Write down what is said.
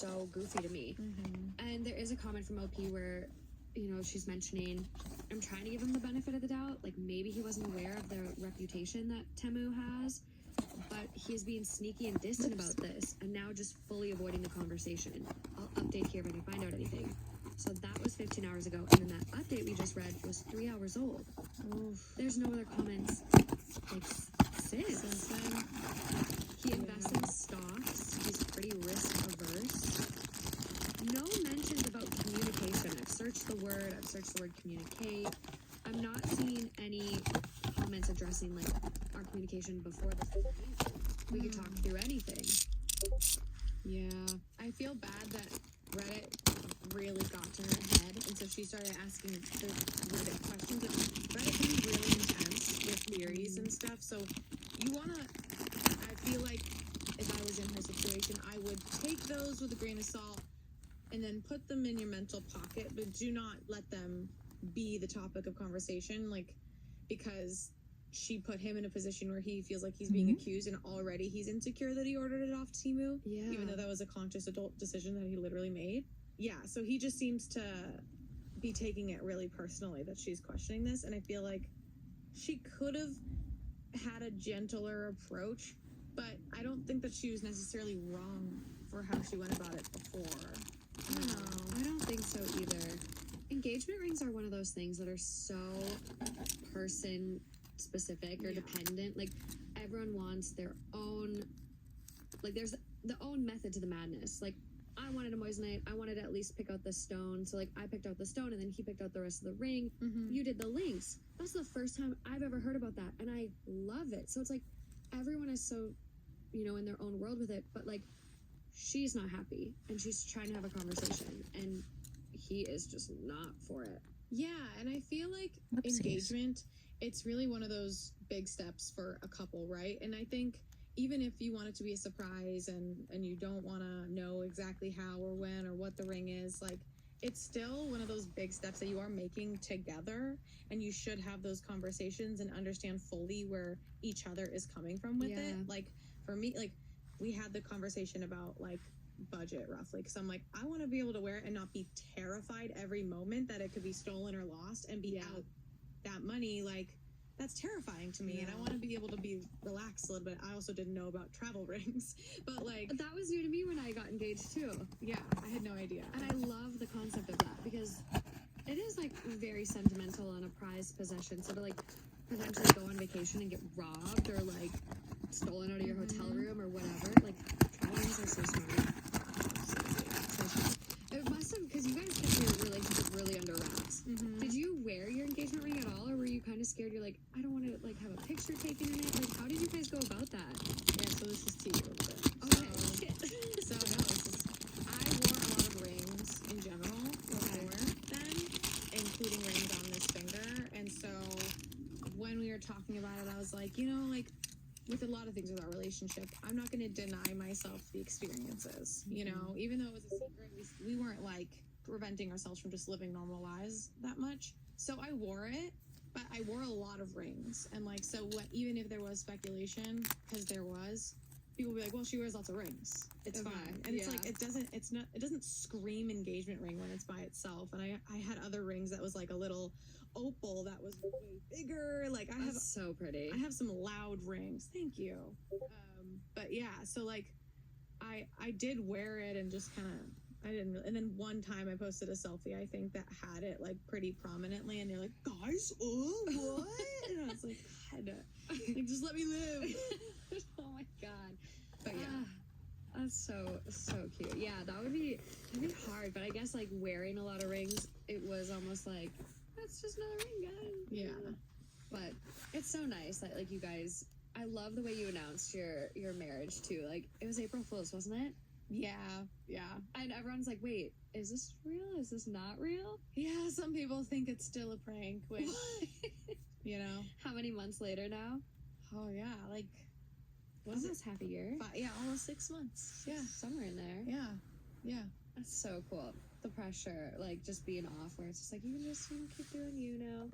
so goofy to me. And there is a comment from OP where, you know, she's mentioning, I'm trying to give him the benefit of the doubt. Like, maybe he wasn't aware of the reputation that Temu has, but he's being sneaky and distant about this, and now just fully avoiding the conversation. I'll update here if I can find out anything. So that was 15 hours ago, and then that update we just read was 3 hours old. Oof. There's no other comments, like, since then. He invests in stocks. He's pretty risk averse. No mentions about communication. I've searched the word communicate. I'm not seeing any comments addressing, like, our communication before the 15th. We could talk through anything. Yeah. I feel bad that Reddit really got to her head, and so she started asking the Reddit questions. Reddit can be really intense with theories and stuff, so you want to, I feel like if I was in her situation, I would take those with a grain of salt and then put them in your mental pocket, but do not let them be the topic of conversation, like, because she put him in a position where he feels like he's being accused, and already he's insecure that he ordered it off Temu, even though that was a conscious adult decision that he literally made. Yeah, so he just seems to be taking it really personally that she's questioning this, and I feel like she could have had a gentler approach, but I don't think that she was necessarily wrong for how she went about it before. I don't think so either. Engagement rings are one of those things that are so person specific or dependent. Like, everyone wants their own, like, there's the own method to the madness. Like, I wanted a moissanite. I wanted to at least pick out the stone. So, like, I picked out the stone, and then he picked out the rest of the ring. You did the links. That's the first time I've ever heard about that, and I love it. So it's like everyone is so, you know, in their own world with it, but, like, she's not happy, and she's trying to have a conversation, and he is just not for it. Yeah, and I feel like engagement, it's really one of those big steps for a couple, right? And I think even if you want it to be a surprise and you don't want to know exactly how or when or what the ring is, like, it's still one of those big steps that you are making together, and you should have those conversations and understand fully where each other is coming from with it. Like, for me, like, we had the conversation about, like, budget roughly, because I'm like, I want to be able to wear it and not be terrified every moment that it could be stolen or lost and be out that money. Like, that's terrifying to me, and I want to be able to be relaxed a little bit. I also didn't know about travel rings, but, like, that was new to me when I got engaged too. Yeah, I had no idea. And I love the concept of that, because it is, like, very sentimental and a prized possession. So to, like, potentially go on vacation and get robbed or, like, stolen out of your hotel room or whatever, like, travel rings are so smart. It must have, because you guys kept your relationship really under wraps. Did you wear your engagement ring at all, or were you kind of scared? You're like, I don't want to, like, have a picture taken in it. Like, how did you guys go about that? Yeah, so this is tea a little bit. Okay, shit. So no, it's just, I wore a lot of rings in general before then, including rings on this finger. And so when we were talking about it, I was like, you know, like, with a lot of things with our relationship, I'm not going to deny myself the experiences, you know, even though it was a secret, we weren't, like, preventing ourselves from just living normal lives that much. So I wore it, but I wore a lot of rings. And, like, so what, even if there was speculation, because there was, people would be like, well, she wears lots of rings. It's fine. And it's like, it doesn't scream engagement ring when it's by itself. And I had other rings that was like a little opal that was way bigger. Like, That's so pretty. I have some loud rings. Thank you. But yeah, so, like, I did wear it and just kind of, I didn't really, and then one time I posted a selfie, I think, that had it, like, pretty prominently, and they're like, guys, oh, what? And I was like, God, like, just let me live. Oh my God. But yeah. That's so cute. Yeah, that'd be hard, but I guess, like, wearing a lot of rings, it was almost like, that's just another ring, guys. Yeah. But it's so nice that, like, you guys, I love the way you announced your marriage too. Like, it was April Fool's, wasn't it? Yeah. And everyone's like, wait, is this real? Is this not real? Yeah, some people think it's still a prank, which, you know. How many months later now? Oh, yeah, like, almost half a year? Almost 6 months. Yeah. Somewhere in there. Yeah. That's so cool. The pressure, like, just being off, where it's just like, you can just keep doing you now.